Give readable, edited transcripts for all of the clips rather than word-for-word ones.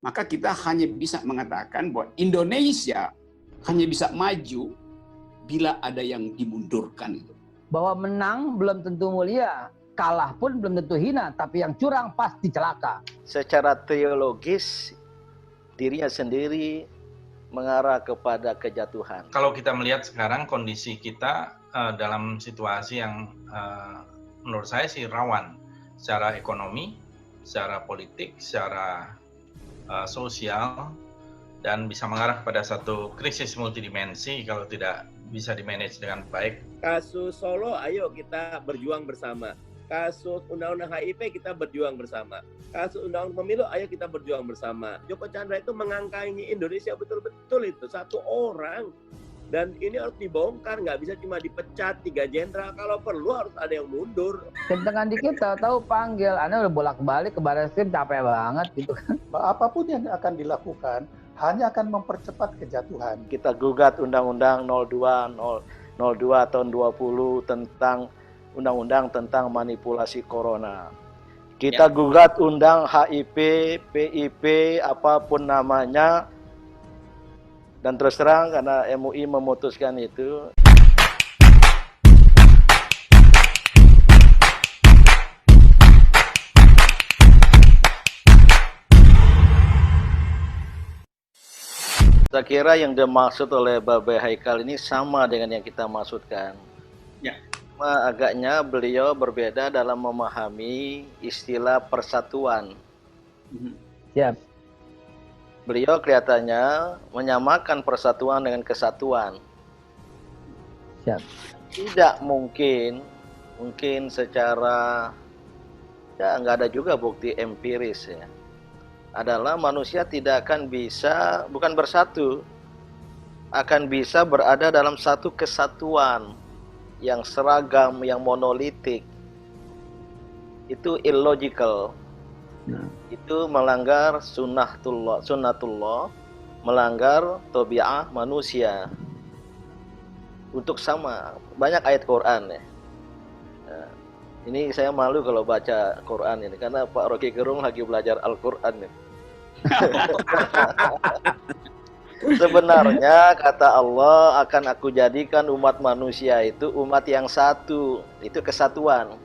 maka kita hanya bisa mengatakan bahwa Indonesia hanya bisa maju bila ada yang dimundurkan. Bahwa menang belum tentu mulia, kalah pun belum tentu hina, tapi yang curang pasti celaka. Secara teologis, dirinya sendiri mengarah kepada kejatuhan. Kalau kita melihat sekarang kondisi kita dalam situasi yang menurut saya sih rawan secara ekonomi, secara politik, secara sosial, dan bisa mengarah pada satu krisis multidimensi kalau tidak bisa dimanage dengan baik. Kasus Solo, ayo kita berjuang bersama. Kasus undang-undang HIP kita berjuang bersama. Kasus undang-undang pemilu, ayo kita berjuang bersama. Joko Chandra itu mengangkangi Indonesia betul-betul itu satu orang. Dan ini harus dibongkar, nggak bisa cuma dipecat 3 jenderal. Kalau perlu harus ada yang mundur. Kencengkan dikit tahu panggil, Anda udah bolak-balik ke Barreskrim capek banget gitu kan. Apapun yang akan dilakukan hanya akan mempercepat kejatuhan. Kita gugat Undang-Undang 02 tahun 20 tentang Undang-Undang tentang manipulasi corona. Kita gugat undang HIP, PIP, apapun namanya. Dan terus terang karena MUI memutuskan itu. Saya kira yang dimaksud oleh Babe Haikal ini sama dengan yang kita maksudkan. Ya. Cuma agaknya beliau berbeda dalam memahami istilah persatuan. Siap. Beliau kelihatannya menyamakan persatuan dengan kesatuan. Siap. Tidak mungkin secara ya nggak ada juga bukti empiris ya. Adalah manusia tidak akan bisa bukan bersatu, akan bisa berada dalam satu kesatuan yang seragam, yang monolitik. Itu illogical. Itu melanggar sunnatullah, melanggar tabiat manusia. Untuk sama, banyak ayat Quran ya. Nah, ini saya malu kalau baca Quran ini karena Pak Rocky Gerung lagi belajar Al-Quran nih. Sebenarnya kata Allah, akan aku jadikan umat manusia itu umat yang satu, itu kesatuan.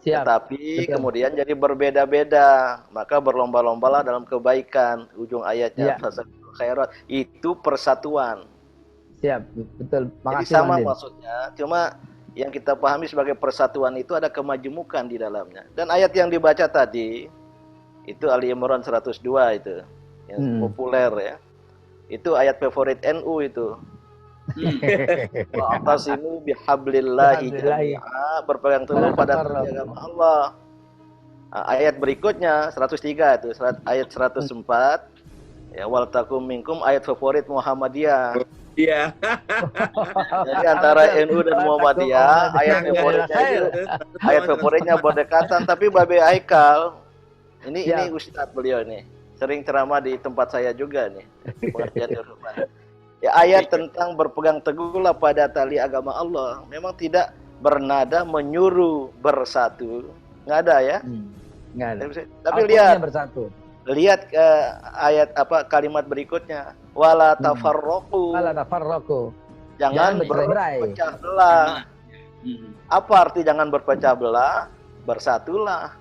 Siap. Tetapi kemudian jadi berbeda-beda, maka berlomba-lombalah dalam kebaikan. Ujung ayatnya khairat itu persatuan. Siap, betul. Jadi Makasih, sama Mandin. maksudnya, cuma yang kita pahami sebagai persatuan itu ada kemajemukan di dalamnya. Dan ayat yang dibaca tadi itu Ali Imran 102 itu yang populer ya. Itu ayat favorit NU itu. Wa'tasimu bihablillahi jami'a, berpegang teguh pada agama Allah. Nah, ayat berikutnya 103 itu, ayat 104 ya, wal takum minkum, ayat favorit Muhammadiyah. Iya. Jadi antara NU dan Muhammadiyah ayat favoritnya berdekatan. Tapi Babe Haikal ini Ustadz beliau ini sering ceramah di tempat saya juga nih. Pengajian di rumah. Ya, ayat tentang berpegang teguhlah pada tali agama Allah memang tidak bernada menyuruh bersatu, nggak ada ya. Nggak ada. Tapi lihat bersatu. Lihat ayat kalimat berikutnya, wala tafarraqu. Wala tafarraqu. Jangan berpecah belah. Apa arti jangan berpecah belah? Bersatulah.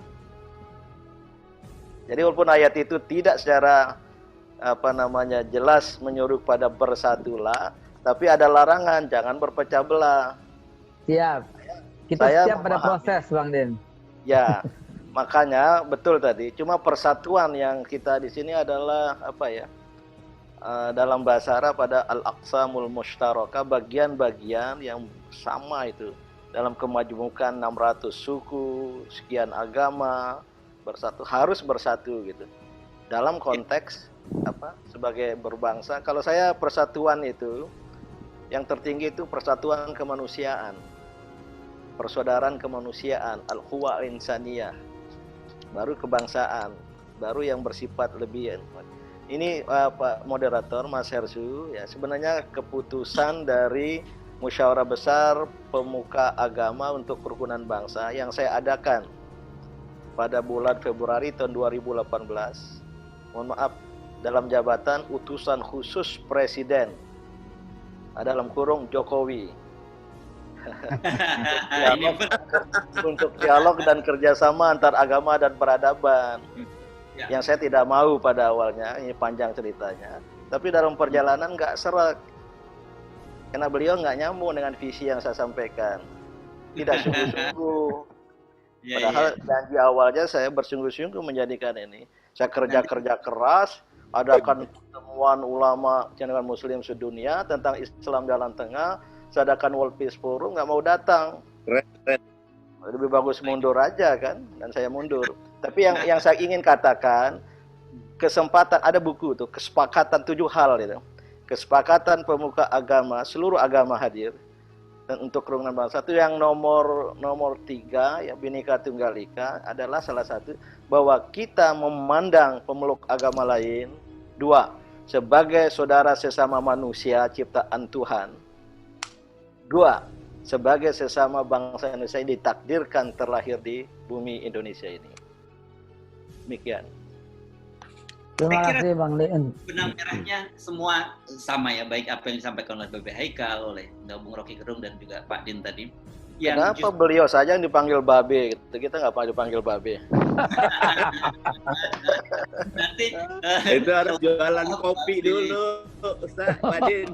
Jadi walaupun ayat itu tidak secara jelas menyuruh pada bersatulah, tapi ada larangan jangan berpecah belah. Siap. Kita siap pada proses, Bang Den. Ya, makanya betul tadi. Cuma persatuan yang kita di sini adalah dalam bahasa Arab pada al-aqsamul mushtaraka, bagian-bagian yang sama itu dalam kemajemukan 600 suku, sekian agama bersatu, harus bersatu gitu. Dalam konteks sebagai berbangsa, kalau saya persatuan itu yang tertinggi itu persatuan kemanusiaan, persaudaraan kemanusiaan, al-ukhuwah insaniyah, baru kebangsaan, baru yang bersifat lebih. Ini Pak Moderator Mas Hersu ya, sebenarnya keputusan dari Musyawarah Besar Pemuka Agama untuk Kerukunan Bangsa yang saya adakan pada bulan Februari tahun 2018. mohon maaf, dalam jabatan utusan khusus Presiden, dalam kurung Jokowi, untuk dialog dan kerjasama antar agama dan peradaban. Ya. Yang saya tidak mau pada awalnya, ini panjang ceritanya, tapi dalam perjalanan nggak serak, karena beliau nggak nyambung dengan visi yang saya sampaikan, tidak sungguh-sungguh. Padahal janji awalnya saya bersungguh-sungguh menjadikan ini. Saya kerja keras, adakan pertemuan ulama jaringan Muslim sedunia tentang Islam Jalan Tengah, saya adakan World Peace Forum, nggak mau datang. Lebih bagus mundur aja kan, dan saya mundur. Tapi yang saya ingin katakan, kesempatan, ada buku tuh, kesepakatan 7 hal itu. Kesepakatan pemuka agama, seluruh agama hadir, dan untuk kerukunan bangsa. Itu yang nomor 3, ya, Bhinneka Tunggal Ika adalah salah satu, bahwa kita memandang pemeluk agama lain, 2, sebagai saudara sesama manusia ciptaan Tuhan. 2, sebagai sesama bangsa Indonesia yang ditakdirkan terlahir di bumi Indonesia ini. Demikian. Terima kasih Bang Dean. Benang merahnya semua sama ya, baik apa yang disampaikan oleh BB Haikal, oleh Bung Rocky Gerung dan juga Pak Din tadi. Kenapa beliau saja yang dipanggil Babe? Kita nggak pernah dipanggil Babe. Nanti itu harus jualan kopi dulu, Ustaz, Pak Din.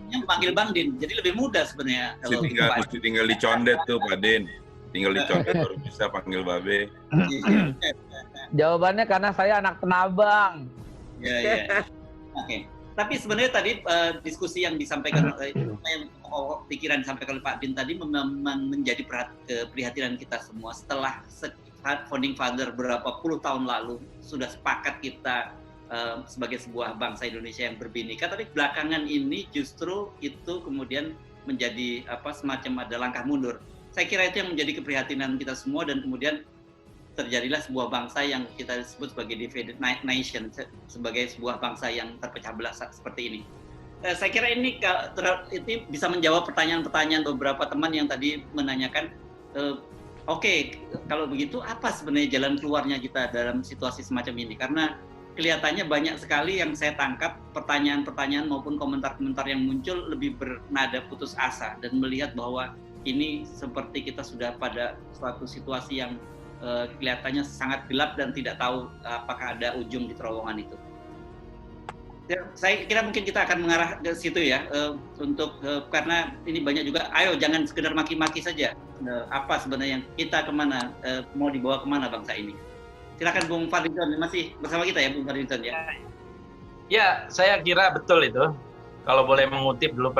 Yang panggil Bang Din, jadi lebih mudah sebenarnya. Mesti tinggal dicondet tuh Pak Din. Tinggal dicondet baru bisa panggil Babe. Jawabannya karena saya anak Tenabang. Ya. Oke. Tapi sebenarnya tadi diskusi yang disampaikan yang pikiran disampaikan oleh Pak Din tadi memang menjadi keprihatinan kita semua setelah founding father berapa puluh tahun lalu sudah sepakat kita sebagai sebuah bangsa Indonesia yang berbhinneka, tapi belakangan ini justru itu kemudian menjadi semacam ada langkah mundur. Saya kira itu yang menjadi keprihatinan kita semua, dan kemudian terjadilah sebuah bangsa yang kita sebut sebagai divided nation, sebagai sebuah bangsa yang terpecah belah seperti ini. Saya kira ini bisa menjawab pertanyaan-pertanyaan beberapa teman yang tadi menanyakan, oke, kalau begitu apa sebenarnya jalan keluarnya kita dalam situasi semacam ini? Karena kelihatannya banyak sekali yang saya tangkap pertanyaan-pertanyaan maupun komentar-komentar yang muncul lebih bernada putus asa dan melihat bahwa ini seperti kita sudah pada suatu situasi yang kelihatannya sangat gelap dan tidak tahu apakah ada ujung di terowongan itu. Saya kira mungkin kita akan mengarah ke situ ya, karena ini banyak juga, ayo jangan sekedar maki-maki saja. Apa sebenarnya yang kita kemana, mau dibawa kemana bangsa ini? Silakan Bung Fadlizon, masih bersama kita ya Bung Fadlizon ya? Ya, saya kira betul itu. Kalau boleh mengutip dulu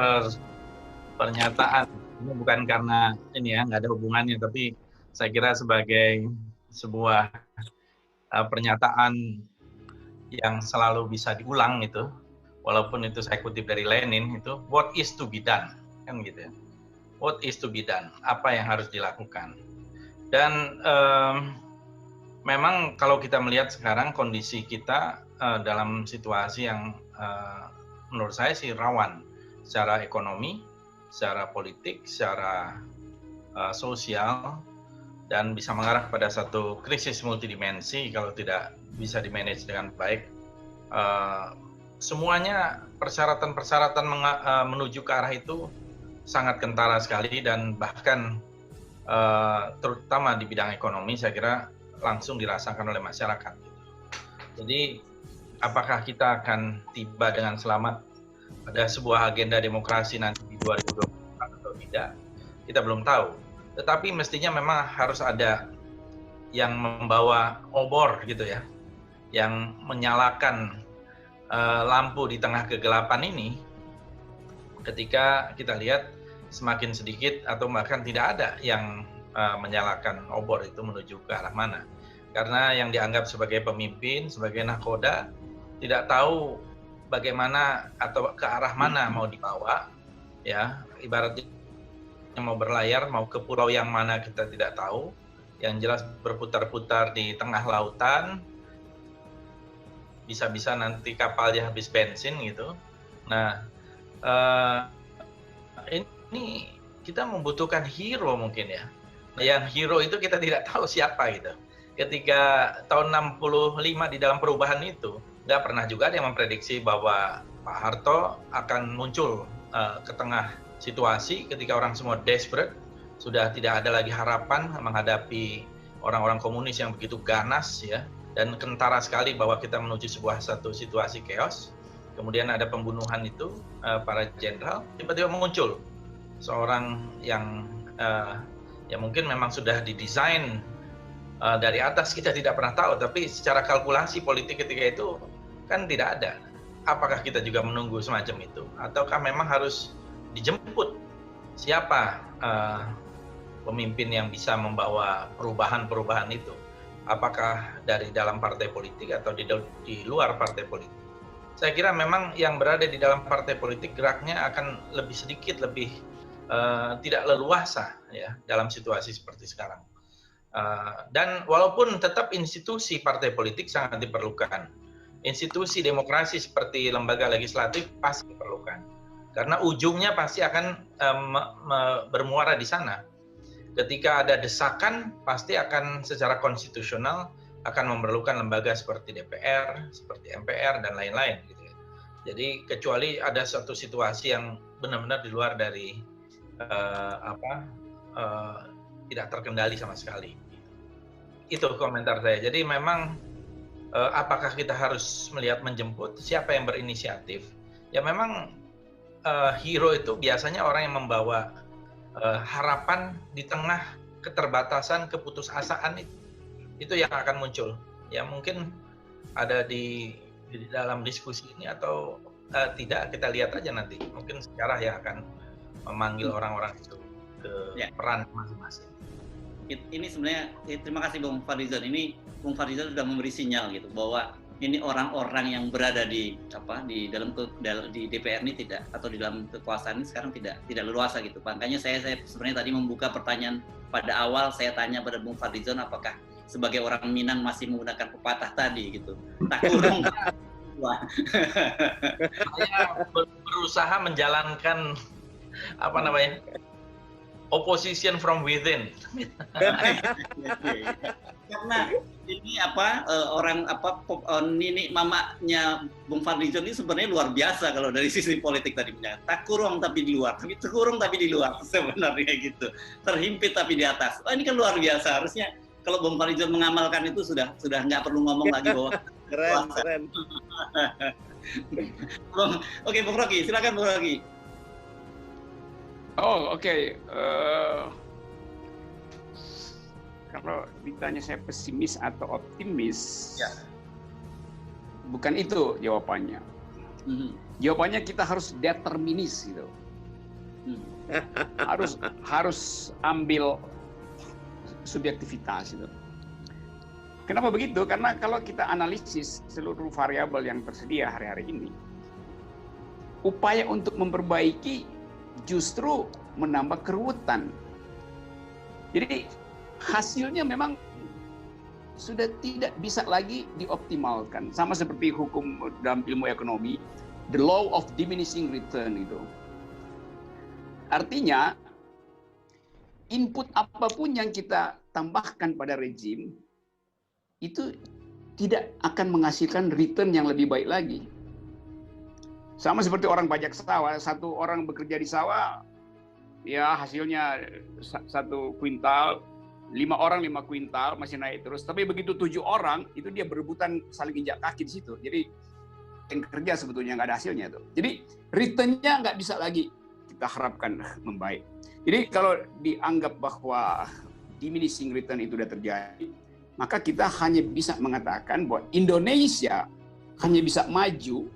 pernyataan, ini bukan karena ini ya, nggak ada hubungannya, tapi saya kira sebagai sebuah pernyataan yang selalu bisa diulang itu, walaupun itu saya kutip dari Lenin itu, what is to be done, kan gitu ya. What is to be done, apa yang harus dilakukan. Dan memang kalau kita melihat sekarang kondisi kita dalam situasi yang menurut saya sih rawan, secara ekonomi, secara politik, secara sosial, dan bisa mengarah pada satu krisis multidimensi kalau tidak bisa dimanage dengan baik. Semuanya persyaratan-persyaratan menuju ke arah itu sangat kentara sekali, dan bahkan terutama di bidang ekonomi saya kira langsung dirasakan oleh masyarakat. Jadi apakah kita akan tiba dengan selamat pada sebuah agenda demokrasi nanti di 2024 atau tidak, kita belum tahu. Tetapi mestinya memang harus ada yang membawa obor gitu ya, yang menyalakan lampu di tengah kegelapan ini, ketika kita lihat semakin sedikit atau bahkan tidak ada yang menyalakan obor itu menuju ke arah mana. Karena yang dianggap sebagai pemimpin, sebagai nahkoda, tidak tahu bagaimana atau ke arah mana mau dibawa, ya, ibaratnya yang mau berlayar, mau ke pulau yang mana kita tidak tahu, yang jelas berputar-putar di tengah lautan, bisa-bisa nanti kapalnya habis bensin gitu. Nah, ini kita membutuhkan hero mungkin ya. Yang hero itu kita tidak tahu siapa gitu. ketika tahun 65 di dalam perubahan itu, nggak pernah juga ada yang memprediksi bahwa Pak Harto akan muncul ke tengah situasi ketika orang semua desperate, sudah tidak ada lagi harapan menghadapi orang-orang komunis yang begitu ganas ya, dan kentara sekali bahwa kita menuju satu situasi chaos. Kemudian ada pembunuhan itu, para jenderal, tiba-tiba muncul seorang yang mungkin memang sudah didesain dari atas, kita tidak pernah tahu, tapi secara kalkulasi politik ketika itu kan tidak ada. Apakah kita juga menunggu semacam itu, ataukah memang harus dijemput siapa pemimpin yang bisa membawa perubahan-perubahan itu? Apakah dari dalam partai politik atau di luar partai politik? Saya kira memang yang berada di dalam partai politik geraknya akan lebih sedikit, lebih tidak leluasa ya dalam situasi seperti sekarang. Dan walaupun tetap institusi partai politik sangat diperlukan, institusi demokrasi seperti lembaga legislatif pasti diperlukan, karena ujungnya pasti akan bermuara di sana. Ketika ada desakan, pasti akan secara konstitusional akan memerlukan lembaga seperti DPR, seperti MPR dan lain-lain. Gitu ya. Jadi kecuali ada suatu situasi yang benar-benar di luar dari tidak terkendali sama sekali. Itu komentar saya. Jadi memang apakah kita harus melihat menjemput siapa yang berinisiatif? Ya memang hero itu biasanya orang yang membawa harapan di tengah keterbatasan, keputusasaan itu yang akan muncul. Ya mungkin ada di dalam diskusi ini atau tidak, kita lihat aja nanti. Mungkin sejarah yang akan memanggil orang-orang itu ke peran masing-masing. Ini sebenarnya terima kasih Bung Fadlizon. Ini Bung Fadlizon sudah memberi sinyal gitu bahwa ini orang-orang yang berada di DPR ini tidak, atau di dalam kekuasaan ini sekarang tidak leluasa gitu. Makanya saya sebenarnya tadi membuka pertanyaan pada awal, saya tanya pada Bung Fadlizon apakah sebagai orang Minang masih menggunakan pepatah tadi gitu. Tak kurung. Saya berusaha menjalankan opposition from within. Karena ini nini mamanya Bung Fadlizon ini sebenarnya luar biasa kalau dari sisi politik tadi punya. Tak kurung tapi di luar, terkurung tapi di luar sebenarnya gitu. Terhimpit tapi di atas. Oh, ini kan luar biasa. Harusnya kalau Bung Fadlizon mengamalkan itu sudah nggak perlu ngomong lagi bahwa keren. Oke, Bung Rocky, silakan Bung Rocky. Oh, oke. Kalau ditanya saya pesimis atau optimis, ya. Bukan itu jawabannya. Jawabannya kita harus determinis gitu. harus ambil subjektivitas itu. Kenapa begitu? Karena kalau kita analisis seluruh variabel yang tersedia hari-hari ini, upaya untuk memperbaiki justru menambah keruwetan. Jadi hasilnya memang sudah tidak bisa lagi dioptimalkan. Sama seperti hukum dalam ilmu ekonomi, the law of diminishing return itu. Artinya input apapun yang kita tambahkan pada rejim itu tidak akan menghasilkan return yang lebih baik lagi. Sama seperti orang pajak sawah, satu orang bekerja di sawah, ya hasilnya 1 kuintal, 5 orang 5 kuintal masih naik terus. Tapi begitu 7 orang, itu dia berebutan saling injak kaki di situ. Jadi yang kerja sebetulnya nggak ada hasilnya tuh. Jadi return-nya nggak bisa lagi kita harapkan membaik. Jadi kalau dianggap bahwa diminishing return itu sudah terjadi, maka kita hanya bisa mengatakan bahwa Indonesia hanya bisa maju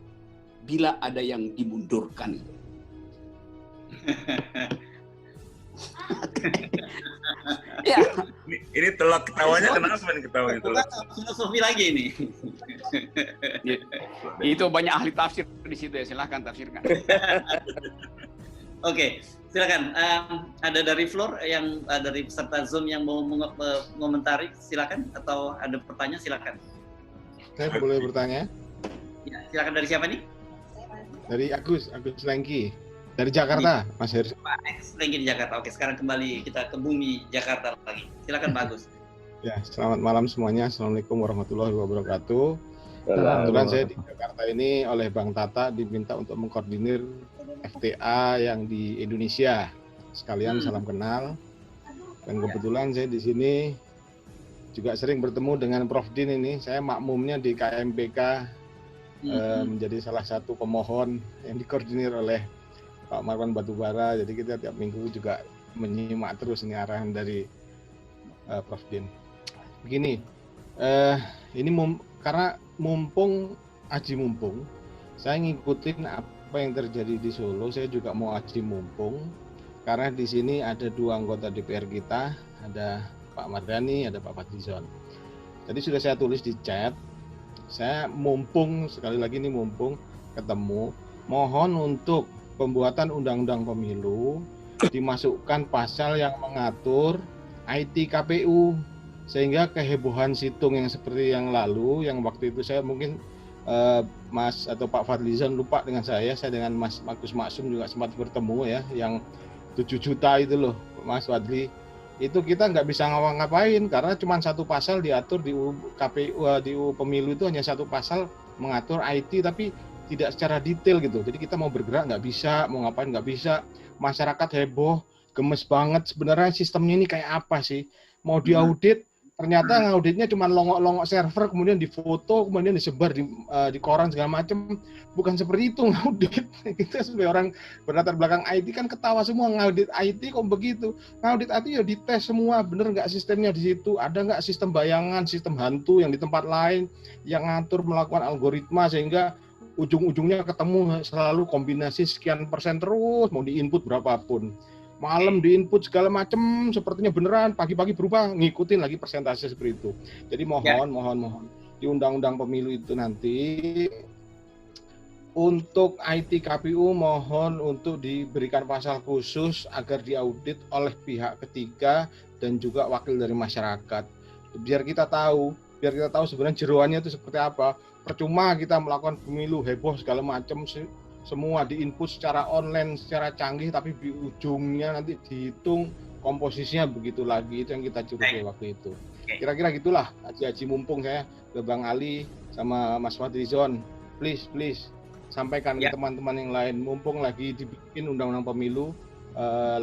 bila ada yang dimundurkan. Ya. Ini telak ketawanya kenapa nih ketawanya telak? Filosofi lagi ini. Itu banyak ahli tafsir di situ ya, silahkan tafsirkan. Oke, silakan. Ada dari floor yang dari peserta Zoom yang mau mengomentari, silakan, atau ada pertanyaan silakan. Saya boleh bertanya? Ya, silakan. Dari siapa nih? Dari Agus Lengki. Dari Jakarta, Mas Hersha. Pak Lengki di Jakarta. Oke, sekarang kembali kita ke bumi Jakarta lagi. Silakan Pak Agus. Ya, selamat malam semuanya. Assalamualaikum warahmatullahi wabarakatuh. Salam. Kebetulan saya di Jakarta ini oleh Bang Tata diminta untuk mengkoordinir FTA yang di Indonesia. Sekalian salam kenal. Dan kebetulan saya di sini juga sering bertemu dengan Prof Din ini. Saya makmumnya di KMPK, menjadi salah satu pemohon yang dikoordinir oleh Pak Marwan Batubara. Jadi kita tiap minggu juga menyimak terus ini arahan dari Prof Din. Begini, ini karena mumpung Aji Mumpung, saya ngikutin apa yang terjadi di Solo. Saya juga mau Aji Mumpung, karena di sini ada 2 anggota DPR kita, ada Pak Mardhani, ada Pak Fadlizon. Jadi sudah saya tulis di chat, saya mumpung, sekali lagi ini mumpung ketemu, mohon untuk pembuatan undang-undang pemilu dimasukkan pasal yang mengatur IT KPU, sehingga kehebohan situng yang seperti yang lalu, yang waktu itu saya mungkin Mas atau Pak Fadlizon lupa dengan saya dengan Mas Agus Maksum juga sempat bertemu ya, yang 7 juta itu loh Mas Fadli, itu kita nggak bisa ngapa-ngapain karena cuma 1 pasal diatur di KPU, di pemilu itu hanya 1 pasal mengatur IT tapi tidak secara detail gitu. Jadi kita mau bergerak nggak bisa, mau ngapain nggak bisa, masyarakat heboh, gemes banget sebenarnya sistemnya ini kayak apa sih, mau diaudit ternyata ngauditnya cuma longok-longok server, kemudian difoto, kemudian disebar di koran segala macam. Bukan seperti itu ngaudit. Kita sebagai orang berlatar belakang IT kan ketawa semua, ngaudit IT kok begitu. Ngaudit IT ya dites semua, bener nggak sistemnya di situ, ada nggak sistem bayangan, sistem hantu yang di tempat lain yang ngatur melakukan algoritma sehingga ujung-ujungnya ketemu selalu kombinasi sekian persen terus, mau di-input berapapun. Malam di-input segala macam, sepertinya beneran, pagi-pagi berubah, ngikutin lagi persentase seperti itu. Jadi mohon di undang-undang pemilu itu nanti untuk IT KPU mohon untuk diberikan pasal khusus agar diaudit oleh pihak ketiga dan juga wakil dari masyarakat. Biar kita tahu sebenarnya jeroannya itu seperti apa. Percuma kita melakukan pemilu heboh segala macam, semua diinput secara online, secara canggih, tapi di ujungnya nanti dihitung komposisinya begitu lagi. Itu yang kita curigai waktu itu. Kira-kira gitulah, Aji Mumpung saya ke Bang Ali sama Mas Fadlizon. Please sampaikan ke teman-teman yang lain. Mumpung lagi dibikin undang-undang pemilu,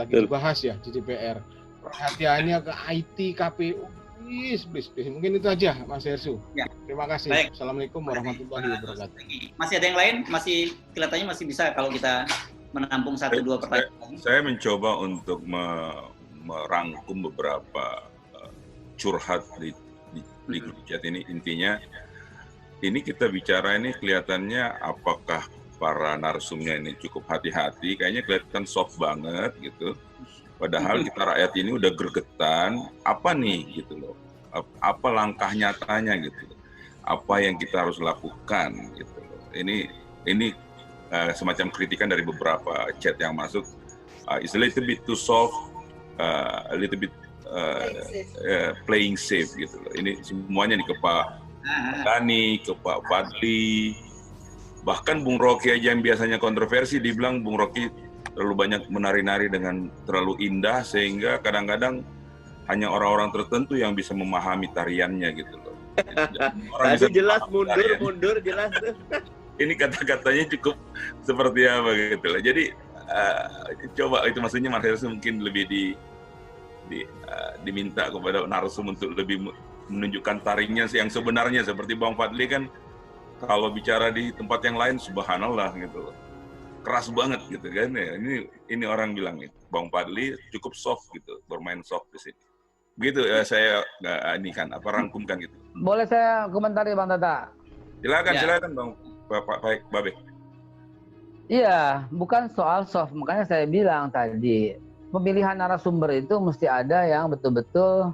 lagi dibahas ya di DPR. Perhatiannya ke IT KPU. Please. Mungkin itu aja, Mas Hersu. Ya. Terima kasih. Baik. Assalamualaikum warahmatullahi wabarakatuh. Masih ada yang lain? Masih kelihatannya masih bisa kalau kita menampung 1-2 pertanyaan. Saya mencoba untuk merangkum beberapa curhat di grup chat ini. Intinya, ini kita bicara ini kelihatannya apakah para narsumnya ini cukup hati-hati, kayaknya kelihatan soft banget gitu. Padahal kita rakyat ini udah gregetan, apa nih gitu loh, apa langkah nyatanya gitu, apa yang kita harus lakukan gitu loh. Ini semacam kritikan dari beberapa chat yang masuk. It's a little bit too soft, a little bit playing safe gitu loh. Ini semuanya nih ke Pak Dani, ke Pak Fadli, bahkan Bung Rocky aja yang biasanya kontroversi dibilang Bung Rocky terlalu banyak menari-nari dengan terlalu indah sehingga kadang-kadang hanya orang-orang tertentu yang bisa memahami tariannya gitu loh. Tadi jelas mundur jelas. Ini kata-katanya cukup seperti apa gitu loh. Jadi coba itu maksudnya Mas Hersu mungkin lebih diminta kepada narsum untuk lebih menunjukkan taringnya yang sebenarnya, seperti Bang Fadli kan kalau bicara di tempat yang lain subhanallah gitu loh. Keras banget gitu kan ya. Ini orang bilang itu Bang Fadli cukup soft gitu, bermain soft di sini. Begitu saya ini kan rangkumkan gitu. Boleh saya komentari Bang Tata? Silakan Bang Babe. Iya, bukan soal soft, makanya saya bilang tadi pemilihan narasumber itu mesti ada yang betul-betul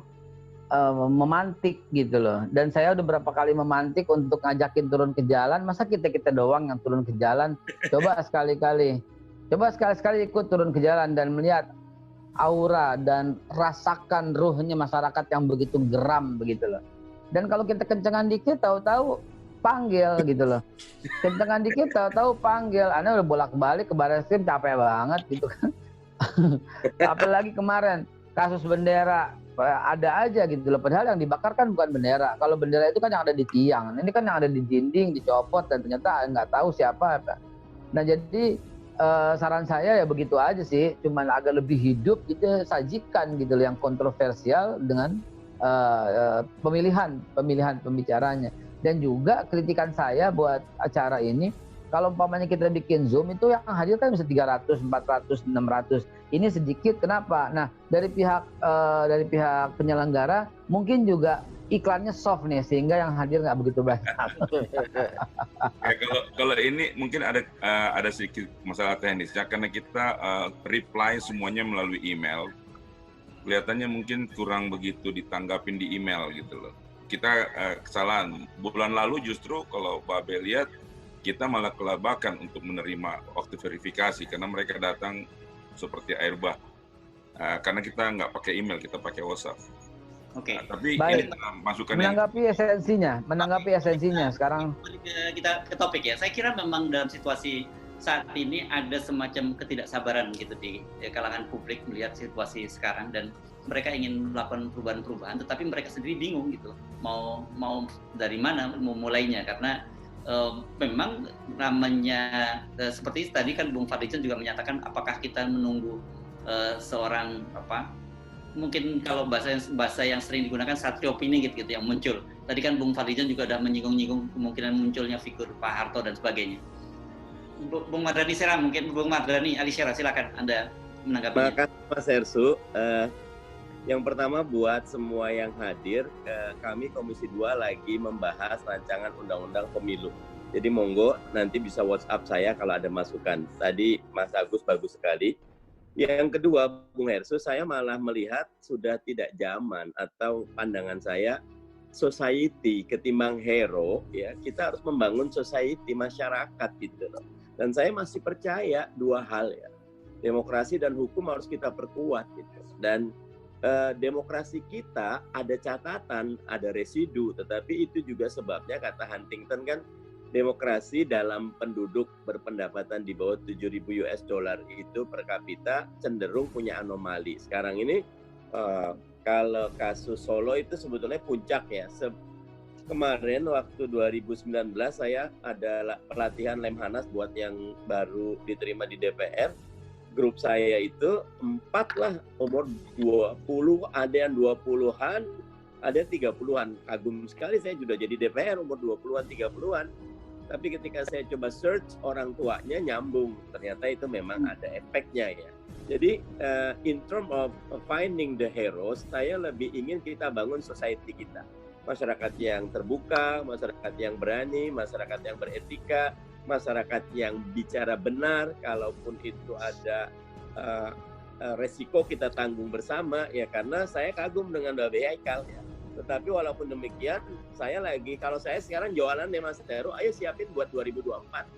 memantik gitu loh. Dan saya udah berapa kali memantik untuk ngajakin turun ke jalan, masa kita doang yang turun ke jalan? Coba sekali-kali ikut turun ke jalan dan melihat aura dan rasakan ruhnya masyarakat yang begitu geram begitu loh. Dan kalau kita kencengan dikit tahu-tahu panggil gitu loh. Kencengan dikit tahu-tahu panggil. Anda udah bolak-balik ke Barreskrim capek banget gitu kan. Apalagi kemarin kasus bendera ada aja gitu loh. Padahal yang dibakar kan bukan bendera. Kalau bendera itu kan yang ada di tiang. Ini kan yang ada di dinding, dicopot, dan ternyata nggak tahu siapa. Nah jadi saran saya ya begitu aja sih. Cuman agak lebih hidup gitu, sajikan gitu loh yang kontroversial dengan pemilihan pembicaranya. Dan juga kritikan saya buat acara ini, kalau umpamanya kita bikin Zoom itu yang hadir kan bisa 300, 400, 600. Ini sedikit, kenapa? Nah, dari pihak penyelenggara mungkin juga iklannya soft nih, sehingga yang hadir nggak begitu banyak. Ya, kalau ini mungkin ada sedikit masalah teknisnya, karena kita reply semuanya melalui email. Kelihatannya mungkin kurang begitu ditanggapin di email gitu loh. Kita kesalahan. Bulan lalu justru kalau Babe lihat, kita malah kelabakan untuk menerima waktu verifikasi karena mereka datang seperti air bah. Karena kita nggak pakai email, kita pakai WhatsApp. Oke. Tapi baik. ini masukan Menanggapi esensinya sekarang. Kita ke topik ya. Saya kira memang dalam situasi saat ini ada semacam ketidaksabaran gitu di kalangan publik melihat situasi sekarang, dan mereka ingin melakukan perubahan-perubahan, tetapi mereka sendiri bingung gitu mau dari mana mau mulainya, karena memang namanya seperti tadi kan Bung Fadlizon juga menyatakan apakah kita menunggu seorang mungkin kalau bahasa yang sering digunakan satria opini gitu yang muncul. Tadi kan Bung Fadlizon juga sudah menyinggung kemungkinan munculnya figur Pak Harto dan sebagainya. Bung Mardhani Sera, mungkin Bung Mardhani Alisera, silakan Anda menanggapinya. Makasih Mas Hersu. Yang pertama buat semua yang hadir, kami Komisi 2 lagi membahas rancangan undang-undang pemilu. Jadi monggo nanti bisa WhatsApp saya kalau ada masukan. Tadi Mas Agus bagus sekali. Yang kedua, Bung Hersu, saya malah melihat sudah tidak zaman atau pandangan saya society ketimbang hero, ya kita harus membangun society masyarakat gitu loh. Dan saya masih percaya dua hal ya, demokrasi dan hukum harus kita perkuat gitu. Dan demokrasi kita ada catatan, ada residu, tetapi itu juga sebabnya kata Huntington kan, demokrasi dalam penduduk berpendapatan di bawah 7.000 US dollar itu per kapita cenderung punya anomali. Sekarang ini kalau kasus Solo itu sebetulnya puncak ya. Kemarin waktu 2019 saya ada pelatihan Lemhanas buat yang baru diterima di DPR. Grup saya itu 4 lah, umur 20, ada yang 20-an, ada yang 30-an. Kagum sekali saya sudah jadi DPR umur 20-an, 30-an. Tapi ketika saya coba search orang tuanya nyambung, ternyata itu memang ada efeknya ya. Jadi in term of finding the heroes, saya lebih ingin kita bangun society kita. Masyarakat yang terbuka, masyarakat yang berani, masyarakat yang beretika, masyarakat yang bicara benar, kalaupun itu ada resiko kita tanggung bersama ya, karena saya kagum dengan Babe Haikal ya. Tetapi walaupun demikian, kalau saya sekarang jualan deh Mas Heru, ayo siapin buat 2024.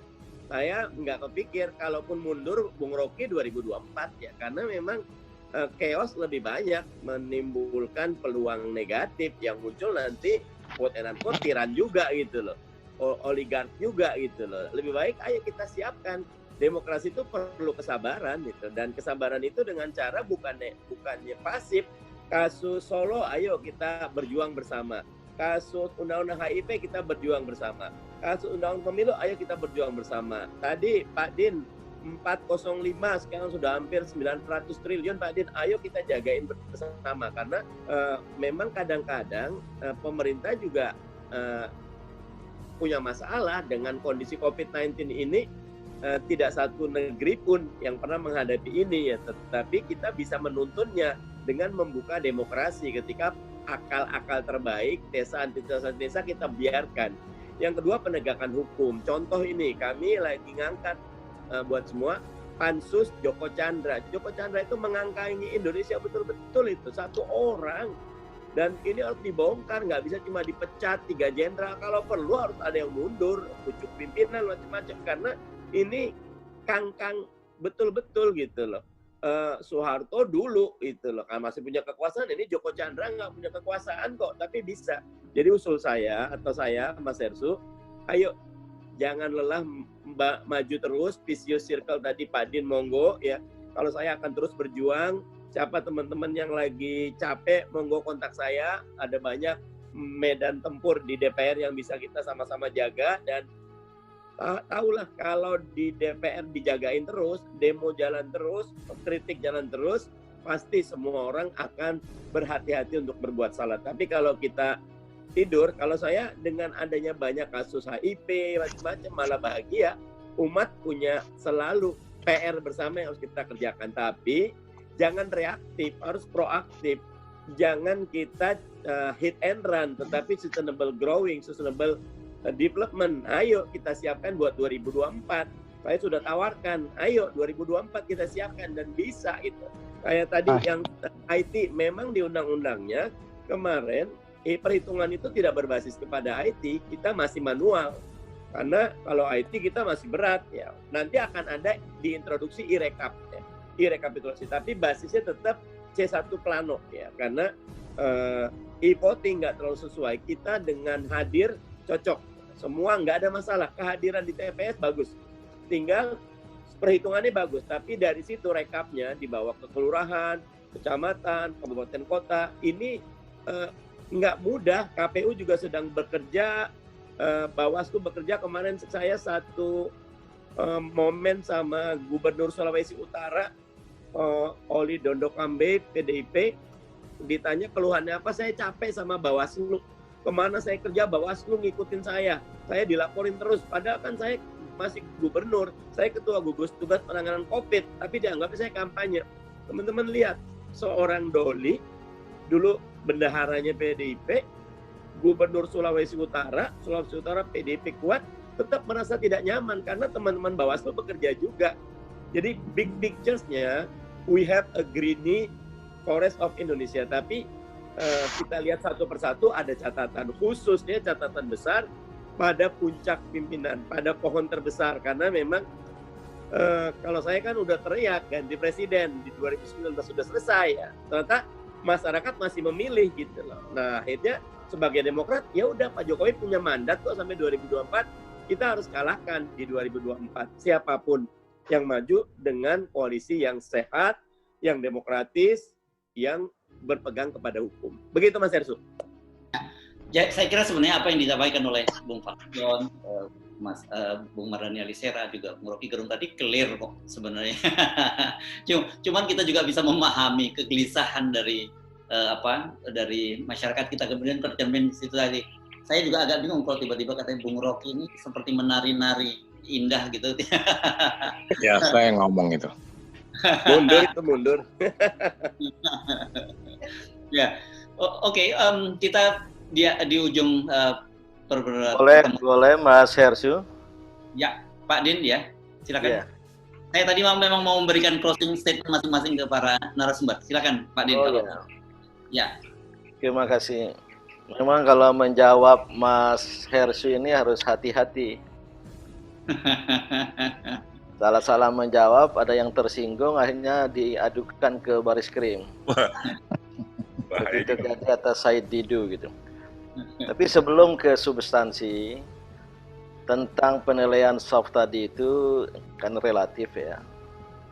Saya nggak kepikir kalaupun mundur Bung Rocky 2024 ya, karena memang chaos lebih banyak menimbulkan peluang negatif yang muncul nanti quote and unquote tiran juga gitu loh, oligark juga gitu loh. Lebih baik ayo kita siapkan. Demokrasi itu perlu kesabaran gitu, dan kesabaran itu dengan cara bukannya pasif. Kasus Solo, ayo kita berjuang bersama. Kasus Undang-Undang HIP kita berjuang bersama. Kasus Undang-Undang Pemilu, ayo kita berjuang bersama. Tadi Pak Din 405, sekarang sudah hampir 900 triliun Pak Din. Ayo kita jagain bersama, karena memang kadang-kadang pemerintah juga punya masalah dengan kondisi COVID-19 ini. Tidak satu negeri pun yang pernah menghadapi ini ya, tetapi kita bisa menuntunnya dengan membuka demokrasi ketika akal-akal terbaik, desa antitesa desa kita biarkan. Yang kedua, penegakan hukum. Contoh ini, kami lagi ngangkat buat semua pansus Joko Chandra. Joko Chandra itu mengangkangi Indonesia betul-betul itu, satu orang. Dan ini harus dibongkar, nggak bisa cuma dipecat 3 jenderal. Kalau perlu harus ada yang mundur, pucuk pimpinan, macam-macam. Karena ini kangkang betul-betul gitu loh. Soeharto dulu itu loh, kan masih punya kekuasaan. Ini Joko Chandra nggak punya kekuasaan kok, tapi bisa. Jadi usul saya Mas Hersu, ayo jangan lelah maju terus. Vicious circle tadi Pak Din monggo ya. Kalau saya akan terus berjuang, Siapa teman-teman yang lagi capek, monggo kontak saya. Ada banyak medan tempur di DPR yang bisa kita sama-sama jaga. Dan tahulah kalau di DPR dijagain terus, demo jalan terus, kritik jalan terus, pasti semua orang akan berhati-hati untuk berbuat salah. Tapi kalau kita tidur, kalau saya dengan adanya banyak kasus HIP, macam-macam, malah bahagia. Umat punya selalu PR bersama yang harus kita kerjakan. Tapi jangan reaktif, harus proaktif. Jangan kita hit and run, tetapi sustainable growing, sustainable development. Ayo kita siapkan buat 2024. Saya sudah tawarkan, ayo 2024 kita siapkan dan bisa itu. Kayak tadi yang IT, memang di undang-undangnya kemarin perhitungan itu tidak berbasis kepada IT, kita masih manual. Karena kalau IT kita masih berat, ya nanti akan ada diintroduksi e-rekap, ya, e-rekapitulasi. Tapi basisnya tetap C1 plano, ya, karena e-voting nggak terlalu sesuai. Kita dengan hadir cocok, semua nggak ada masalah. Kehadiran di TPS bagus, tinggal perhitungannya bagus. Tapi dari situ rekapnya dibawa ke kelurahan, kecamatan, kabupaten kota. Ini nggak mudah. KPU juga sedang bekerja. Bawaslu bekerja. Kemarin saya satu momen sama Gubernur Sulawesi Utara, Oli Dondo Kambe, PDIP, ditanya keluhannya apa, saya capek sama Bawaslu. Kemana saya kerja Bawaslu ngikutin saya dilaporin terus. Padahal kan saya masih gubernur, saya ketua gugus tugas penanganan COVID, tapi dianggap saya kampanye. Teman-teman lihat, seorang Doli, dulu bendaharanya PDIP, Gubernur Sulawesi Utara PDIP kuat, tetap merasa tidak nyaman karena teman-teman Bawaslu bekerja juga. Jadi big pictures-nya, we have a greeny forest of Indonesia. Tapi kita lihat satu persatu, ada catatan khususnya, catatan besar pada puncak pimpinan, pada pohon terbesar. Karena memang kalau saya kan udah teriak ganti presiden di 2019 sudah selesai, ya ternyata masyarakat masih memilih gitu loh. Nah akhirnya sebagai Demokrat, ya udah Pak Jokowi punya mandat kok sampai 2024, kita harus kalahkan di 2024 siapapun yang maju dengan koalisi yang sehat, yang demokratis, yang berpegang kepada hukum. Begitu Mas Hersu. Ya, saya kira sebenarnya apa yang disampaikan oleh Bung Fadlion, Bung Mardhani Alisera, juga Bung Rocky Gerung tadi clear kok sebenarnya. Cuman kita juga bisa memahami kegelisahan dari dari masyarakat kita, kemudian tercermin di situ tadi. Saya juga agak bingung kalau tiba-tiba katanya Bung Rocky ini seperti menari-nari indah gitu. Ya, saya ngomong itu. Mundur. Ya, oke. Kita di ujung boleh Mas Hersu. Ya, Pak Din ya, silakan. Ya. Saya tadi memang mau memberikan closing statement masing-masing ke para narasumber. Silakan Pak Din. Ya. Terima kasih. Memang kalau menjawab Mas Hersu ini harus hati-hati. Salah-salah menjawab, ada yang tersinggung, akhirnya diadukan ke Bariskrim. Begitu jadi atas Said Didu gitu. Tapi sebelum ke substansi, tentang penilaian soft tadi itu kan relatif ya,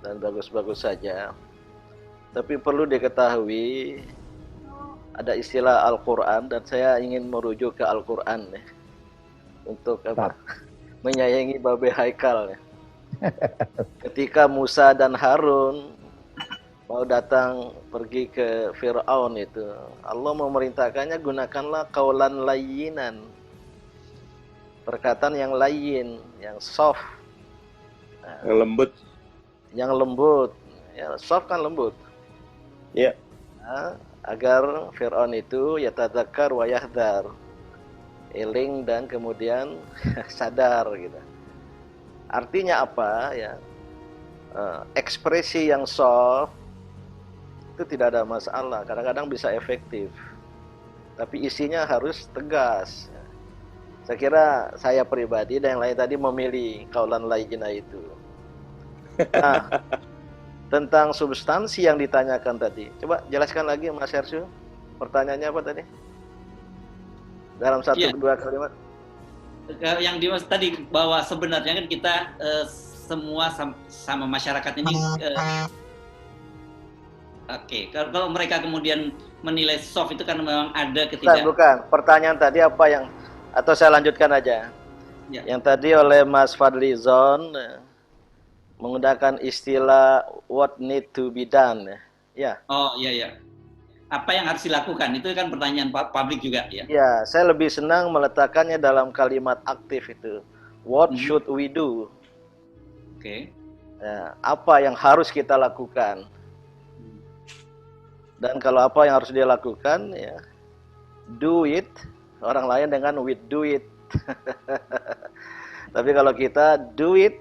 dan bagus-bagus saja. Tapi perlu diketahui, ada istilah Al-Quran, dan saya ingin merujuk ke Al-Quran ya, untuk menyayangi Babe Haikal ya. Ketika Musa dan Harun mau datang pergi ke Fir'aun itu, Allah memerintahkannya gunakanlah qaulan layyinan, perkataan yang layin, yang soft, yang lembut, ya soft kan lembut, ya. Agar Fir'aun itu yatadzakar wa yahdar, eling dan kemudian sadar gitu. Artinya apa ya? Ekspresi yang soft itu tidak ada masalah, kadang-kadang bisa efektif. Tapi isinya harus tegas. Saya kira saya pribadi dan yang lain tadi memilih qaulan layyina itu. Nah, tentang substansi yang ditanyakan tadi, coba jelaskan lagi Mas Hersu. Pertanyaannya apa tadi? Dalam dua kalimat. Yang dimaksud tadi bahwa sebenarnya kan kita semua sama masyarakat ini Oke, kalau mereka kemudian menilai soft itu kan memang ada ketidak. Bukan. Pertanyaan tadi apa yang, atau saya lanjutkan aja. Ya. Yang tadi oleh Mas Fadli Zon menggunakan istilah what need to be done. Ya. Oh iya. Apa yang harus dilakukan? Itu kan pertanyaan publik juga ya. Ya, saya lebih senang meletakkannya dalam kalimat aktif itu. What should we do? Oke. Ya, apa yang harus kita lakukan? Dan kalau apa yang harus dia lakukan, ya do it. Orang lain dengan with do it. Tapi kalau kita do it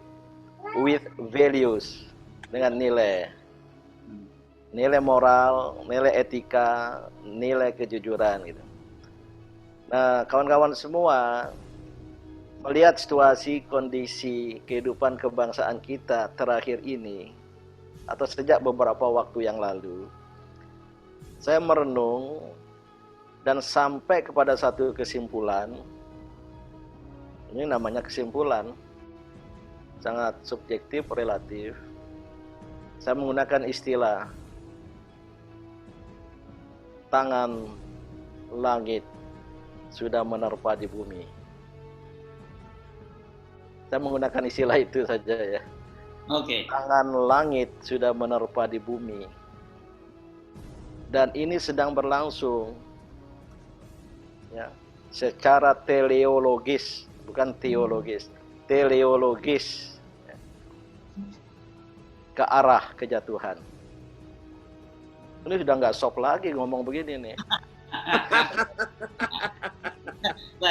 with values, dengan nilai. Nilai moral, nilai etika, nilai kejujuran gitu. Nah, kawan-kawan semua, melihat situasi kondisi kehidupan kebangsaan kita terakhir ini, atau sejak beberapa waktu yang lalu, saya merenung dan sampai kepada satu kesimpulan. Ini namanya kesimpulan, sangat subjektif, relatif. Saya menggunakan istilah tangan langit sudah menerpa di bumi. Saya menggunakan istilah itu saja ya. Oke. Tangan langit sudah menerpa di bumi. Dan ini sedang berlangsung ya, secara teleologis, bukan teologis, teleologis ya, ke arah kejatuhan. Ini sudah nggak soft lagi ngomong begini nih.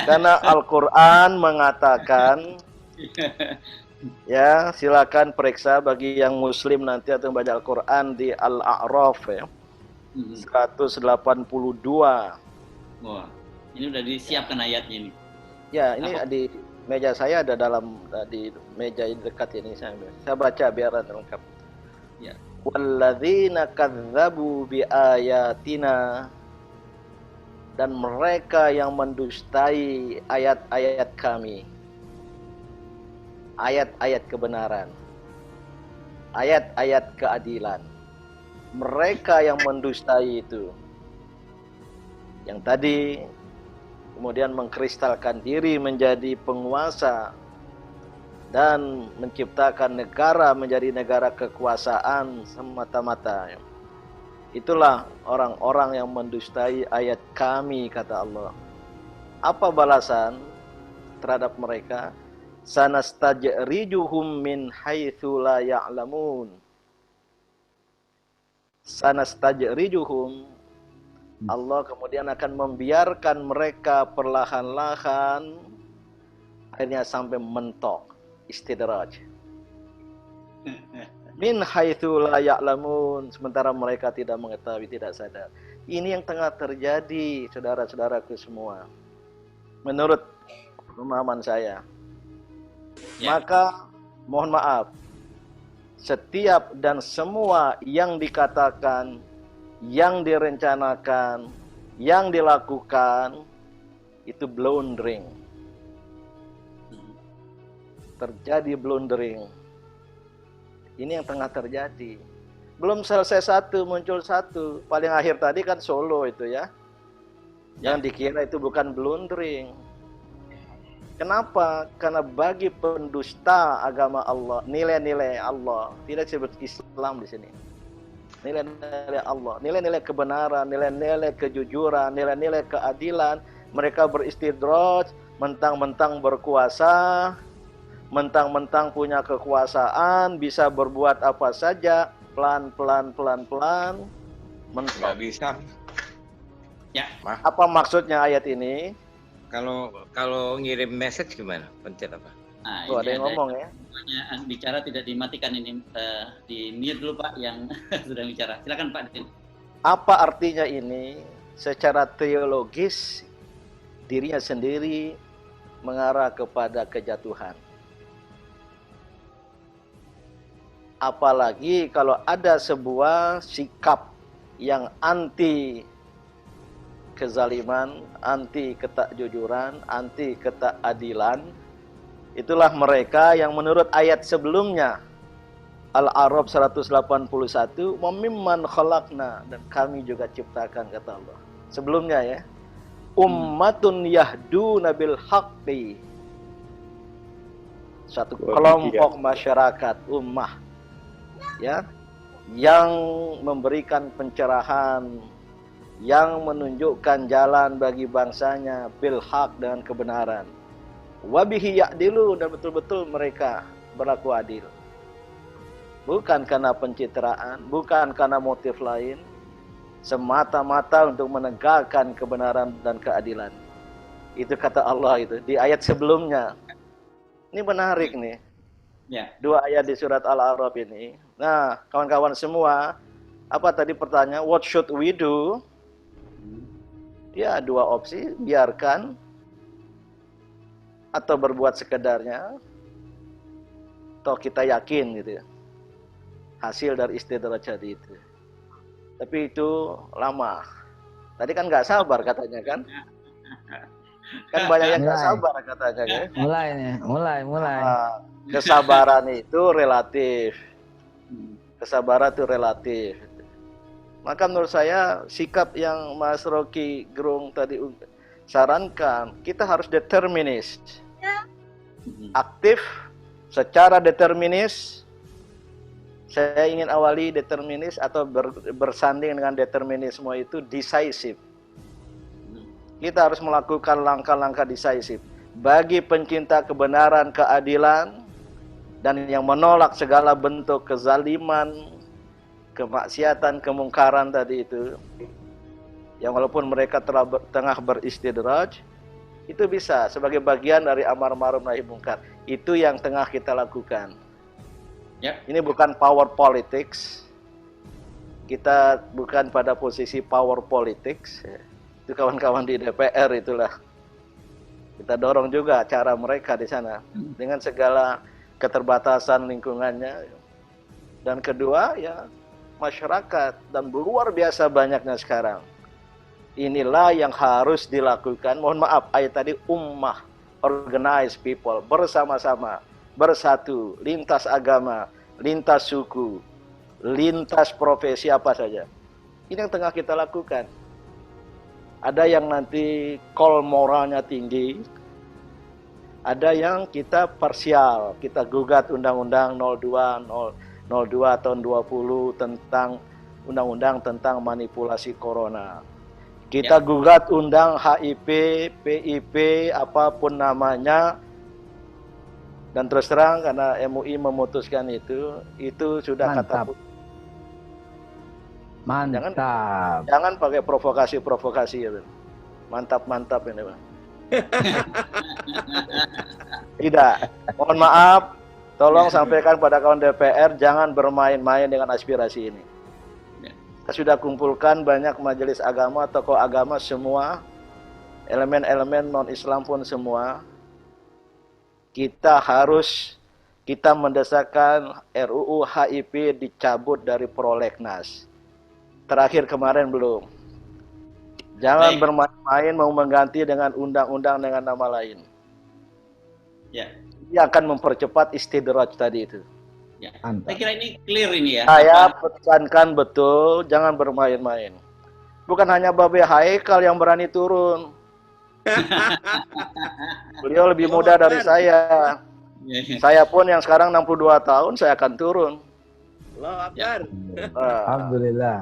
Karena Al-Quran mengatakan, ya silakan periksa bagi yang muslim nanti atau baca Al-Quran di Al-A'raf ya. 182. Wah, ini udah disiapkan ayatnya ini. Ya, ini di meja saya ada di meja dekat ini saya baca biar lengkap. Ya. Walladzina kadzdzabu biayatina, dan mereka yang mendustai ayat-ayat kami. Ayat-ayat kebenaran. Ayat-ayat keadilan. Mereka yang mendustai itu, yang tadi kemudian mengkristalkan diri menjadi penguasa dan menciptakan negara menjadi negara kekuasaan semata-mata. Itulah orang-orang yang mendustai ayat kami, kata Allah. Apa balasan terhadap mereka? Sanastajrijuhum min haitsu la ya'lamun. Sanastajrijuhum, Allah kemudian akan membiarkan mereka perlahan-lahan akhirnya sampai mentok, istidraj. Min haitsu la ya'lamun, sementara mereka tidak mengetahui, tidak sadar. Ini yang tengah terjadi, saudara-saudaraku semua. Menurut pemahaman saya. Ya. Maka mohon maaf, setiap dan semua yang dikatakan, yang direncanakan, yang dilakukan, itu blundering. Terjadi blundering. Ini yang tengah terjadi. Belum selesai satu, muncul satu. Paling akhir tadi kan Solo itu ya. Yang dikira itu bukan blundering. Kenapa? Karena bagi pendusta agama Allah, nilai-nilai Allah, tidak disebut Islam di sini. Nilai-nilai Allah, nilai-nilai kebenaran, nilai-nilai kejujuran, nilai-nilai keadilan, mereka beristidraj, mentang-mentang berkuasa, mentang-mentang punya kekuasaan, bisa berbuat apa saja, pelan-pelan, mentok. Nggak bisa. Ya. Apa maksudnya ayat ini? Kalau ngirim message gimana? Pencet apa? Nah, oh, ada yang ngomong ya. Bicara tidak dimatikan ini, di mute dulu Pak yang sudah bicara. Silakan Pak. Apa artinya ini? Secara teologis dirinya sendiri mengarah kepada kejatuhan. Apalagi kalau ada sebuah sikap yang anti kezaliman, anti ketakjujuran, anti ketakadilan, itulah mereka yang menurut ayat sebelumnya Al-A'raf 181, wa mimman khalaqna, dan kami juga ciptakan, kata Allah. Sebelumnya ya, ummatun yahduna bil haqqi, satu kelompok masyarakat, ummah ya, yang memberikan pencerahan, yang menunjukkan jalan bagi bangsanya bil haq, dengan kebenaran. Wabihi ya'dilu, dan betul-betul mereka berlaku adil. Bukan karena pencitraan, bukan karena motif lain, semata-mata untuk menegakkan kebenaran dan keadilan. Itu kata Allah itu di ayat sebelumnya. Ini menarik nih. Ya. Dua ayat di surat Al-A'raf ini. Nah, kawan-kawan semua, apa tadi pertanyaan? What should we do? Ya, dua opsi, biarkan atau berbuat sekedarnya, atau kita yakin gitu ya, hasil dari istidraj tadi itu. Tapi itu lama. Tadi kan nggak sabar katanya kan? Kan banyak yang nggak sabar katanya kan? Mulai. Nah, kesabaran itu relatif. Kesabaran itu relatif. Maka menurut saya sikap yang Mas Rocky Gerung tadi sarankan, kita harus determinis. Aktif secara determinis. Saya ingin awali determinis atau bersanding dengan determinisme itu decisive. Kita harus melakukan langkah-langkah decisive bagi pencinta kebenaran, keadilan, dan yang menolak segala bentuk kezaliman, kemaksiatan, kemungkaran tadi itu. Yang walaupun mereka tengah beristidraj, itu bisa sebagai bagian dari amar ma'ruf nahi munkar. Itu yang tengah kita lakukan. Yep. Ini bukan power politics. Kita bukan pada posisi power politics. Itu kawan-kawan di DPR itulah. Kita dorong juga cara mereka di sana dengan segala keterbatasan lingkungannya. Dan kedua ya masyarakat, dan luar biasa banyaknya sekarang. Inilah yang harus dilakukan. Mohon maaf, ayat tadi ummah, organized people, bersama-sama, bersatu, lintas agama, lintas suku, lintas profesi apa saja. Ini yang tengah kita lakukan. Ada yang nanti call moralnya tinggi, ada yang kita parsial, kita gugat Undang-Undang 02 tahun 20 tentang Undang-Undang tentang manipulasi corona. Kita gugat undang HIP, PIP, apapun namanya. Dan terus terang karena MUI memutuskan itu sudah mantap. Mantap. Jangan pakai provokasi-provokasi ya. Mantap-mantap ini, Bang. Tidak. Mohon maaf, tolong sampaikan pada kawan DPR jangan bermain-main dengan aspirasi ini. Kita sudah kumpulkan banyak majelis agama, tokoh agama semua, elemen-elemen non-Islam pun semua. Kita mendesakkan RUU HIP dicabut dari prolegnas. Terakhir kemarin belum. Jangan bermain-main mau mengganti dengan undang-undang dengan nama lain. Ya. Ini akan mempercepat istidraj tadi itu. Ya. Saya kira ini clear ini ya. Saya pesankan betul, jangan bermain-main. Bukan hanya Babe Haikal yang berani turun. Beliau lebih muda dari saya. Saya pun yang sekarang 62 tahun, saya akan turun. Allahu Akbar. Alhamdulillah.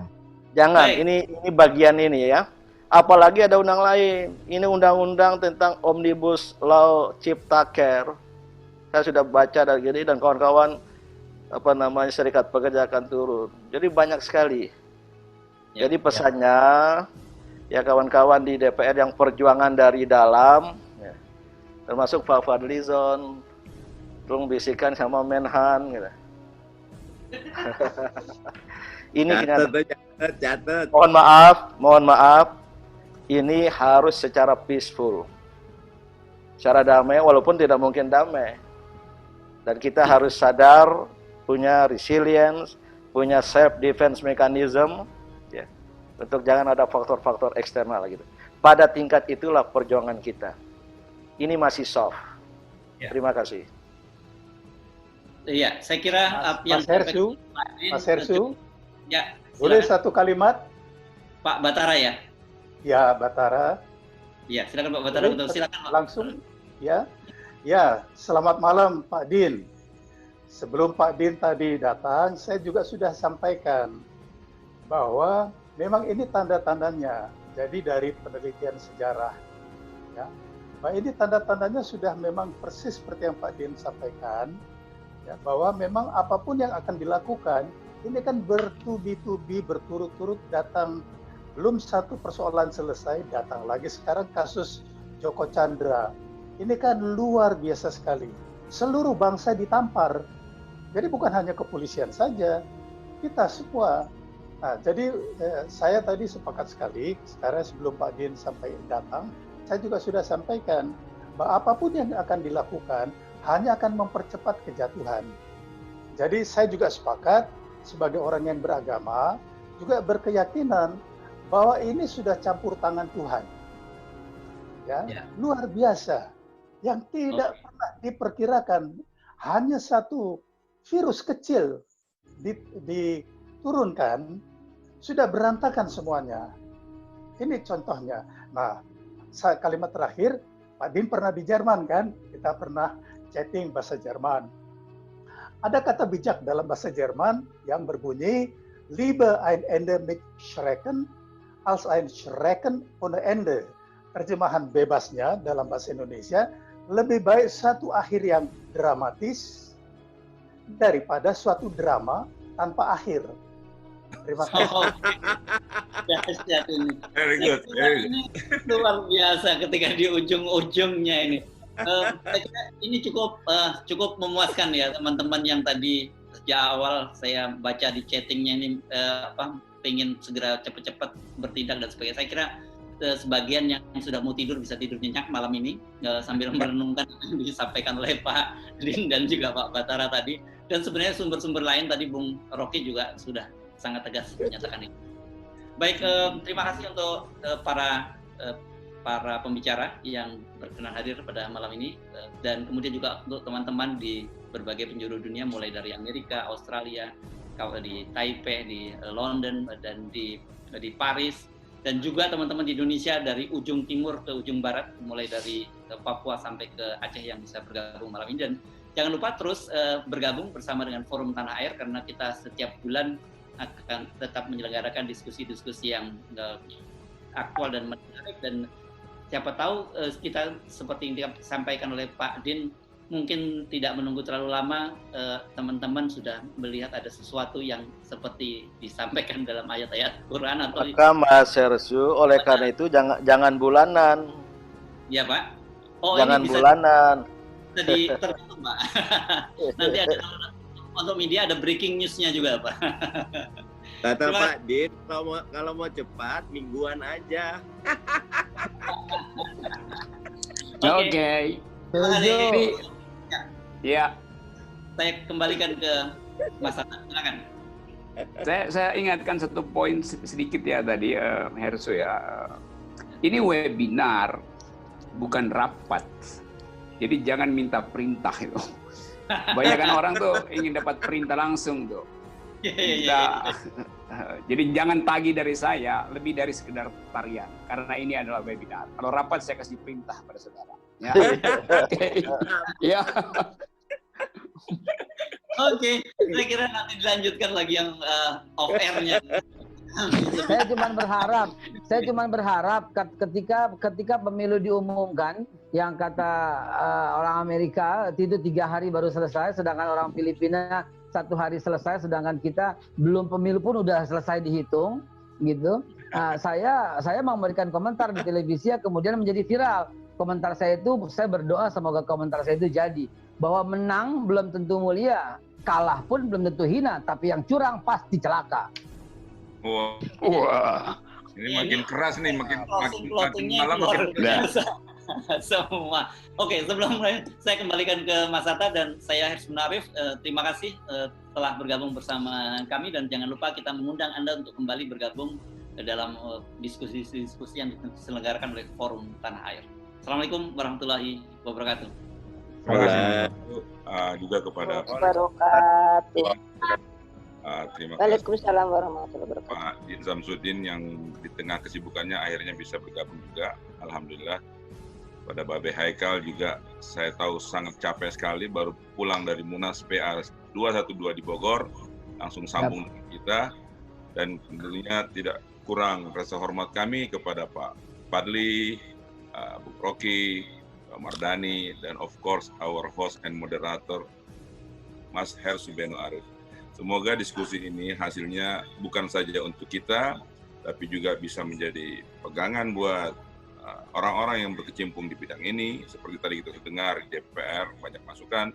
Jangan, ini bagian ini ya. Apalagi ada undang lain. Ini undang-undang tentang Omnibus Law Ciptaker. Saya sudah baca dan gini, dan kawan-kawan Serikat Pekerja akan turun. Jadi banyak sekali. Jadi pesannya ya kawan-kawan di DPR yang perjuangan dari dalam, ya, termasuk Pak Fadlizon, tolong bisikan sama Menhan, gitu. Ini catat. Mohon maaf, ini harus secara peaceful, secara damai, walaupun tidak mungkin damai. Dan kita harus sadar, punya resilience, punya self defense mechanism, ya, untuk jangan ada faktor-faktor eksternal gitu. Pada tingkat itulah perjuangan kita. Ini masih soft. Terima kasih. Iya, saya kira Mas Hersu, Mas Hersu, ya, boleh silakan. satu kalimat? Pak Batara ya? Ya, Batara. Ya, silakan Pak Batara, betul. Silakan Pak. Langsung, ya. Ya, selamat malam Pak Din. Sebelum Pak Din tadi datang, saya juga sudah sampaikan bahwa memang ini tanda-tandanya. Jadi dari penelitian sejarah, ya, bahwa ini tanda-tandanya sudah memang persis seperti yang Pak Din sampaikan, ya, bahwa memang apapun yang akan dilakukan, ini kan bertubi-tubi, berturut-turut datang. Belum satu persoalan selesai, datang lagi sekarang kasus Joko Chandra. Ini kan luar biasa sekali. Seluruh bangsa ditampar. Jadi bukan hanya kepolisian saja, kita semua. Nah, jadi saya tadi sepakat sekali, sekarang sebelum Pak Din sampai datang, saya juga sudah sampaikan bahwa apapun yang akan dilakukan hanya akan mempercepat kejatuhan. Jadi saya juga sepakat sebagai orang yang beragama, juga berkeyakinan bahwa ini sudah campur tangan Tuhan. Ya. Luar biasa. Yang tidak pernah diperkirakan, hanya satu virus kecil diturunkan, sudah berantakan semuanya. Ini contohnya. Nah, kalimat terakhir, Pak Din pernah di Jerman kan? Kita pernah chatting bahasa Jerman. Ada kata bijak dalam bahasa Jerman yang berbunyi, Lieber ein Ende mit Schrecken, als ein Schrecken ohne Ende. Terjemahan bebasnya dalam bahasa Indonesia, lebih baik satu akhir yang dramatis daripada suatu drama tanpa akhir. Terima kasih. Dahsyat ini. Very good. Very good. Ini luar biasa ketika di ujung-ujungnya ini. Saya kira ini cukup memuaskan ya teman-teman yang tadi sejak awal saya baca di chattingnya ini pengen segera cepat-cepat bertindak dan sebagainya. Saya kira sebagian yang sudah mau tidur bisa tidur nyenyak malam ini sambil merenungkan yang disampaikan oleh Pak Din dan juga Pak Batara tadi, dan sebenarnya sumber-sumber lain tadi Bung Rocky juga sudah sangat tegas menyatakan itu. Baik, terima kasih untuk para pembicara yang berkenan hadir pada malam ini, dan kemudian juga untuk teman-teman di berbagai penjuru dunia mulai dari Amerika, Australia, di Taipei, di London, dan di Paris, dan juga teman-teman di Indonesia dari ujung timur ke ujung barat, mulai dari Papua sampai ke Aceh yang bisa bergabung malam ini. Dan jangan lupa terus bergabung bersama dengan Forum Tanah Air, karena kita setiap bulan akan tetap menyelenggarakan diskusi-diskusi yang aktual dan menarik. Dan siapa tahu kita seperti yang disampaikan oleh Pak Din, mungkin tidak menunggu terlalu lama, teman-teman sudah melihat ada sesuatu yang seperti disampaikan dalam ayat-ayat Quran atau maka Mas Hersu, oleh karena itu jangan bulanan. Ya Pak. Oh, jangan ini bulanan. Jadi tertutup Pak. Nanti ada untuk media ada breaking news-nya juga Pak. Kata Pak Din, kalau mau cepat mingguan aja. Oke. Ya. Saya kembalikan ke Mas Hatta, silakan. Saya ingatkan satu poin sedikit ya tadi, Hersu ya. Ini webinar, bukan rapat. Jadi jangan minta perintah itu. Banyak orang tuh ingin dapat perintah langsung tuh. Jadi jangan tagih dari saya, lebih dari sekedar tarian. Karena ini adalah webinar. Kalau rapat saya kasih perintah pada saudara. Ya. Ya. Oke, saya kira nanti dilanjutkan lagi yang off air-nya. Saya cuma berharap ketika pemilu diumumkan, yang kata orang Amerika itu 3 hari baru selesai, sedangkan orang Filipina 1 hari selesai, sedangkan kita belum pemilu pun udah selesai dihitung, gitu. Nah, saya mau memberikan komentar di televisi, kemudian menjadi viral. Komentar saya itu, saya berdoa semoga komentar saya itu jadi, bahwa menang belum tentu mulia, kalah pun belum tentu hina, tapi yang curang pasti celaka. Wah. Ini makin keras nih, makin malam makin keras. Semua. Oke, sebelum mulai saya kembalikan ke Mas Hatta dan saya Hersu Arif. Terima kasih telah bergabung bersama kami, dan jangan lupa kita mengundang Anda untuk kembali bergabung dalam diskusi-diskusi yang diselenggarakan oleh Forum Tanah Air. Assalamualaikum warahmatullahi wabarakatuh. Terima kasih juga kepada wabarakatuh. terima kasih Waalaikumsalam warahmatullahi wabarakatuh. Pak Din Samsudin yang di tengah kesibukannya akhirnya bisa bergabung juga. Alhamdulillah. Pada Babe Haikal juga saya tahu sangat capek sekali, baru pulang dari Munas PA 212 di Bogor, langsung sambung dengan kita. Dan tentunya tidak kurang rasa hormat kami kepada Pak Fadli, Bu Rocky, Pak Mardani, dan of course our host and moderator, Mas Her Subeno Arif. Semoga diskusi ini hasilnya bukan saja untuk kita, tapi juga bisa menjadi pegangan buat orang-orang yang berkecimpung di bidang ini. Seperti tadi kita dengar, DPR banyak masukan,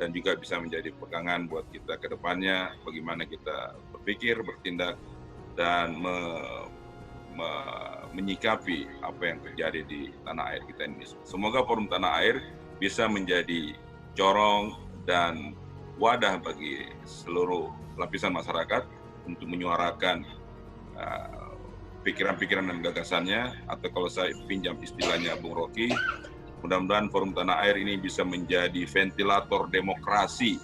dan juga bisa menjadi pegangan buat kita ke depannya, bagaimana kita berpikir, bertindak, dan menyikapi apa yang terjadi di tanah air kita ini. Semoga Forum Tanah Air bisa menjadi corong dan wadah bagi seluruh lapisan masyarakat untuk menyuarakan pikiran-pikiran dan gagasannya, atau kalau saya pinjam istilahnya Bung Rocky, mudah-mudahan Forum Tanah Air ini bisa menjadi ventilator demokrasi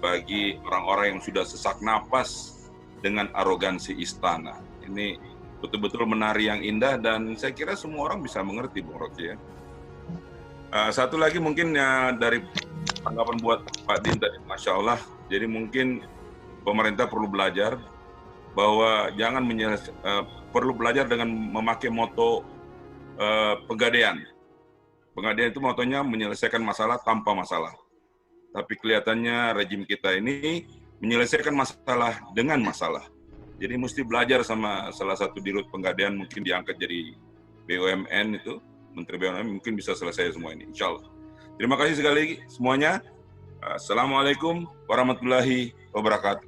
bagi orang-orang yang sudah sesak napas dengan arogansi istana. Ini betul-betul menari yang indah, dan saya kira semua orang bisa mengerti, Bung Rocky ya. Satu lagi mungkin ya, dari tanggapan buat Pak Din tadi, Masya Allah, jadi mungkin pemerintah perlu belajar bahwa jangan perlu belajar dengan memakai moto pegadaian. Pegadaian itu motonya menyelesaikan masalah tanpa masalah. Tapi kelihatannya rejim kita ini menyelesaikan masalah dengan masalah. Jadi mesti belajar sama salah satu dirut pegadaian, mungkin diangkat jadi BUMN itu, Menteri BUMN, mungkin bisa selesai semua ini, insya Allah. Terima kasih sekali lagi semuanya. Assalamualaikum warahmatullahi wabarakatuh.